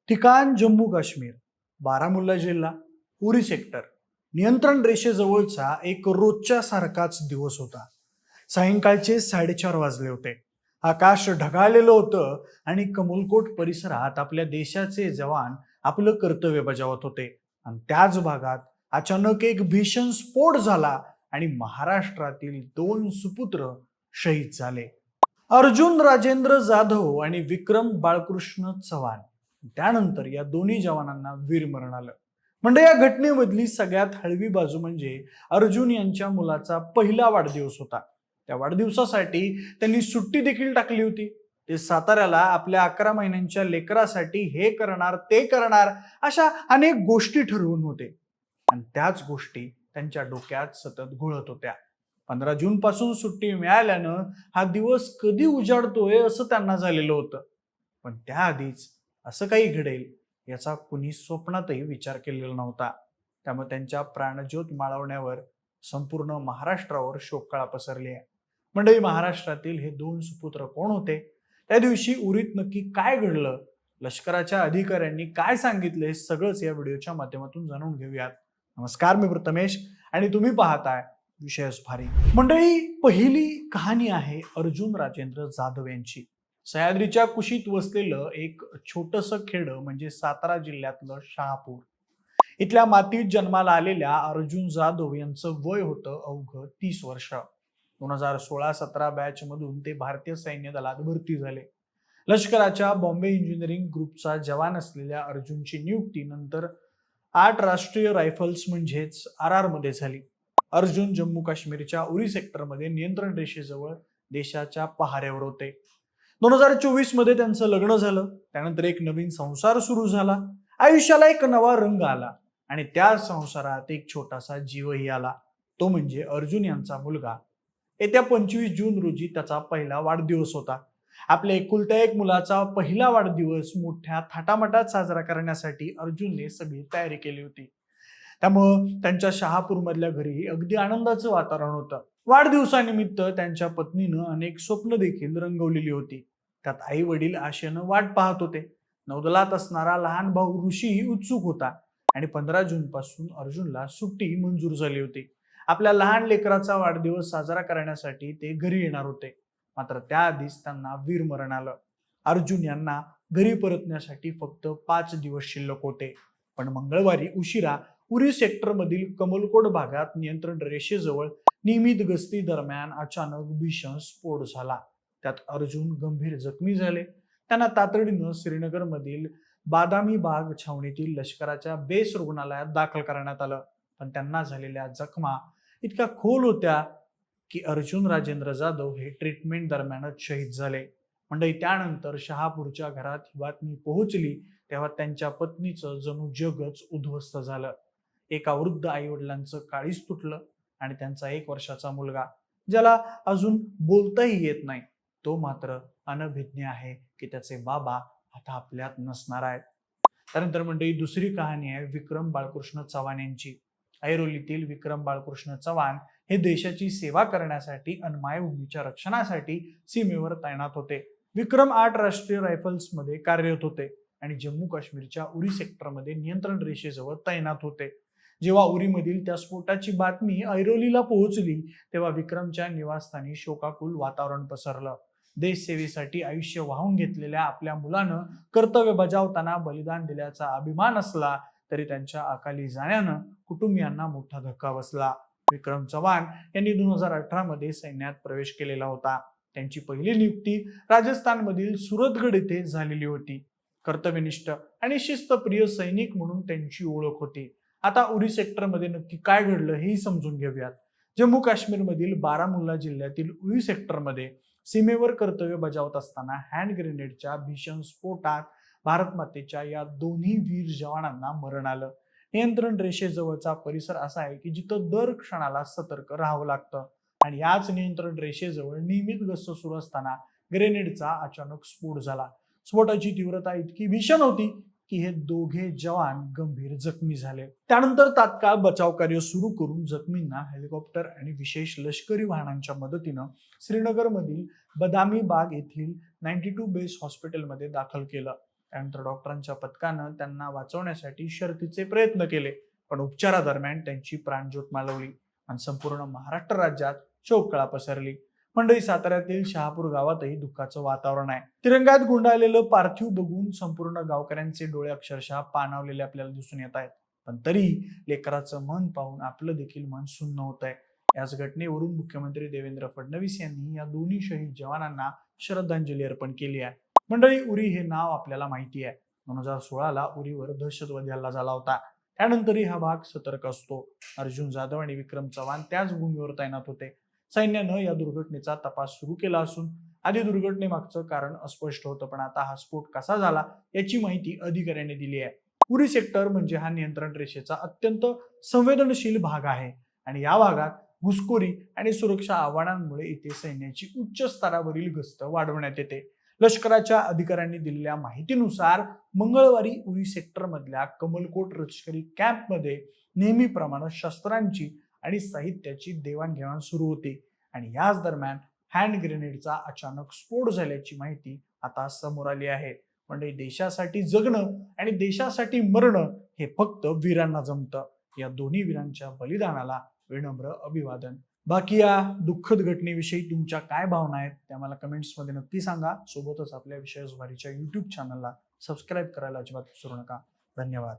ठिकाण जम्मू काश्मीर, बारामुल्ला जिल्हा, उरी सेक्टर. नियंत्रण रेषेजवळचा एक रोजच्या सारखाच दिवस होता. सायंकाळचे 4:30 वाजले होते. आकाश ढगाळलेलं होतं आणि कमलकोट परिसरात आपल्या देशाचे जवान आपलं कर्तव्य बजावत होते. आणि त्याच भागात अचानक एक भीषण स्फोट झाला आणि महाराष्ट्रातील 2 सुपुत्र शहीद झाले. अर्जुन राजेंद्र जाधव आणि विक्रम बाळकृष्ण चव्हाण. त्यानंतर या दोन्ही जवानांना वीरमरण आलं. म्हणजे या घटनेमधली सगळ्यात हळवी बाजू म्हणजे अर्जुन यांच्या मुलाचा पहिला वाढदिवस होता. त्या वाढदिवसासाठी त्यांनी सुट्टी देखील टाकली होती. ते साताऱ्याला आपल्या 11 महिन्यांच्या लेकरासाठी हे करणार ते करणार अशा अनेक गोष्टी ठरवून होते. आणि त्याच गोष्टी त्यांच्या डोक्यात सतत घोळत होत्या. 15 जून पासून सुट्टी मिळाल्यानं हा दिवस कधी उजाडतोय असं त्यांना झालेलं होतं. पण त्याआधीच असं काही घडेल याचा कुणी स्वप्नातही विचार केलेला नव्हता. त्यामुळे त्यांच्या प्राणज्योत माळवण्यावर संपूर्ण महाराष्ट्रावर शोककळा पसरली आहे. मंडळी, महाराष्ट्रातील हे 2 सुपुत्र कोण होते? त्या दिवशी उरीत नक्की काय घडलं? लष्कराच्या अधिकाऱ्यांनी काय सांगितले? हे सगळंच या व्हिडिओच्या माध्यमातून जाणून घेऊयात. नमस्कार, मी प्रथमेश आणि तुम्ही पाहताय विषयच भारी. मंडळी, पहिली कहाणी आहे अर्जुन राजेंद्र जाधव यांची. सह्याद्रीच्या कुशीत वसलेलं एक छोटंसं खेडं म्हणजे सातारा जिल्ह्यातलं शहापूर. इथल्या मातीत जन्माला आलेल्या अर्जुन जाधव यांचं वय होतं अवघं 30 वर्ष. 2016-17 बॅच मधून ते भारतीय सैन्य दलात भरती झाले. लष्कराच्या बॉम्बे इंजिनिअरिंग ग्रुपचा जवान असलेल्या अर्जुनची नियुक्ती नंतर 8 राष्ट्रीय रायफल्स म्हणजेच RR मध्ये झाली. अर्जुन जम्मू काश्मीरच्या उरी सेक्टरमध्ये नियंत्रण रेषेजवळ देशाच्या पहाऱ्यावर होते. 2024 मध्ये त्यांचं लग्न झालं. त्यानंतर एक नवीन संसार सुरू झाला. आयुष्याला एक नवा रंग आला आणि त्या संसारात एक छोटासा जीवही आला. तो म्हणजे अर्जुन यांचा मुलगा. येत्या 25 जून रोजी त्याचा पहिला वाढदिवस होता. आपल्या एकुलत्या एक मुलाचा पहिला वाढदिवस मोठ्या थाटामाटात साजरा करण्यासाठी अर्जुनने सगळी तयारी केली होती. त्यामुळं त्यांच्या शहापूरमधल्या घरी अगदी आनंदाचं वातावरण होतं. वाढदिवसानिमित्त त्यांच्या पत्नीनं अनेक स्वप्न देखील रंगवलेली होती. त्यात आई वडील आशेनं वाट पाहत होते. नौदलात असणारा लहान भाऊ ऋषीही उत्सुक होता आणि 15 जून पासून अर्जुनला सुट्टी मंजूर झाली होती. आपल्या लहान लेकराचा वाढदिवस साजरा करण्यासाठी ते घरी येणार होते. मात्र त्याआधीच त्यांना वीरमरण आलं. अर्जुन यांना घरी परतण्यासाठी फक्त 5 दिवस शिल्लक होते. पण मंगळवारी उशिरा उरी सेक्टरमधील कमलकोट भागात नियंत्रण रेषेजवळ नियमित गस्ती दरम्यान अचानक भीषण स्फोट झाला. त्यात अर्जुन गंभीर जखमी झाले. त्यांना तातडीनं श्रीनगरमधील बादामी बाग छावणीतील लष्कराच्या बेस रुग्णालयात दाखल करण्यात आलं. पण त्यांना झालेल्या जखमा इतक्या खोल होत्या की अर्जुन राजेंद्र जाधव हे ट्रीटमेंट दरम्यानच शहीद झाले. म्हणजे त्यानंतर शहापूरच्या घरात ही बातमी पोहोचली तेव्हा त्यांच्या पत्नीचं जणू जगच उद्ध्वस्त झालं. एका वृद्ध आई वडिलांचं काळीज तुटलं आणि त्यांचा 1 वर्षाचा मुलगा, ज्याला अजून बोलताही येत नाही, तो मात्र अनभिज्ञ आहे की त्याचे बाबा आता आपल्यात नसणार आहेत. त्यानंतर मंडळी, दुसरी कहाणी आहे विक्रम बाळकृष्ण चव्हाण यांची. ऐरोलीतील विक्रम बाळकृष्ण चव्हाण हे देशाची सेवा करण्यासाठी आणि मायभूमीच्या रक्षणासाठी सीमेवर तैनात होते. विक्रम 8 राष्ट्रीय रायफल्स मध्ये कार्यरत होते आणि जम्मू काश्मीरच्या उरी सेक्टरमध्ये नियंत्रण रेषेजवळ तैनात होते. जेव्हा उरीमधील त्या स्फोटाची बातमी ऐरोलीला पोहोचली तेव्हा विक्रमच्या निवासस्थानी शोकाकुल वातावरण पसरलं. देशसेवेसाठी आयुष्य वाहून घेतलेल्या आपल्या मुलानं कर्तव्य बजावताना बलिदान दिल्याचा अभिमान असला तरी त्यांच्या अकाली जाण्यानं कुटुंबियांना मोठा धक्का बसला. विक्रम चव्हाण यांनी 2018 मध्ये सैन्यात प्रवेश केलेला होता. त्यांची पहिली नियुक्ती राजस्थानमधील सुरतगड येथे झालेली होती. कर्तव्यनिष्ठ आणि शिस्तप्रिय सैनिक म्हणून त्यांची ओळख होती. आता उरी सेक्टरमध्ये नक्की काय घडलं हेही समजून घेऊयात. जम्मू काश्मीरमधील बारामुल्ला जिल्ह्यातील उरी सेक्टरमध्ये सीमेवर कर्तव्य बजावत असताना हँड ग्रेनेडच्या भीषण स्फोटात भारत मातेच्या या दोन्ही वीर जवानांना मरण आलं. नियंत्रण रेषेजवळचा परिसर असा आहे की जिथं दर क्षणाला सतर्क राहावं लागतं आणि याच नियंत्रण रेषेजवळ नियमित गस्त सुरू असताना ग्रेनेडचा अचानक स्फोट झाला. स्फोटाची तीव्रता इतकी भीषण होती की हे दोघे जवान गंभीर जखमी झाले. त्यानंतर तात्काळ बचाव कार्य सुरू करून जखमींना हेलिकॉप्टर आणि विशेष लष्करी वाहनांच्या मदतीनं श्रीनगरमधील बदामी बाग येथील 92 बेस हॉस्पिटलमध्ये दाखल केलं. त्यानंतर डॉक्टरांच्या पथकानं त्यांना वाचवण्यासाठी शर्थीचे प्रयत्न केले, पण उपचारादरम्यान त्यांची प्राणज्योत मालवली आणि संपूर्ण महाराष्ट्र राज्यात शोककळा पसरली. मंडळी, साताऱ्यातील शहापूर गावातही दुःखाचं वातावरण आहे. तिरंगात गुंडाळलेलं पार्थिव बघून संपूर्ण गावकऱ्यांचे डोळे अक्षरशः पाणावलेले आपल्याला दिसून येत आहेत. पण तरीही लेकराचं मन पाहून आपलं देखील मन सुन्न होत आहे. याच घटनेवरून मुख्यमंत्री देवेंद्र फडणवीस यांनी या दोन्ही शहीद जवानांना श्रद्धांजली अर्पण केली आहे. मंडळी, उरी हे नाव आपल्याला माहिती आहे. 2016ला उरीवर दहशतवादी हल्ला झाला होता. त्यानंतरही हा भाग सतर्क असतो. अर्जुन जाधव आणि विक्रम चव्हाण त्याच भूमीवर तैनात होते. सैन्यानं या दुर्घटनेचा तपास सुरू केला असून आधी दुर्घटनेमागचं कारण अस्पष्ट होतं, पण आता हा स्फोट कसा झाला याची माहिती अधिकाऱ्यांनी दिली आहे. उरी सेक्टर म्हणजे हा नियंत्रण रेषेचा अत्यंत संवेदनशील भाग आहे आणि या भागात घुसखोरी आणि सुरक्षा आव्हानांमुळे इथे सैन्याची उच्च स्तरावरील गस्त वाढवण्यात येते. लष्कराच्या अधिकाऱ्यांनी दिलेल्या माहितीनुसार मंगळवारी उरी सेक्टर मधल्या कमलकोट लष्करी कॅम्पमध्ये नेहमीप्रमाणे शस्त्रांची आणि साहित्याची देवाणघेवाण सुरू होती आणि याच दरम्यान हँड ग्रेनेडचा अचानक स्फोट झाल्याची माहिती आता समोर आली आहे. म्हणजे देशासाठी जगणं आणि देशासाठी मरणं हे फक्त वीरांना जमतं. या दोन्ही वीरांच्या बलिदानाला विनम्र अभिवादन. बाकी या दुःखद घटनेविषयी तुमच्या काय भावना आहेत त्या मला कमेंट्समध्ये नक्की सांगा. सोबतच आपल्या विशेष भारीच्या YouTube चॅनलला सबस्क्राईब करायला अजिबात विसरू नका. धन्यवाद.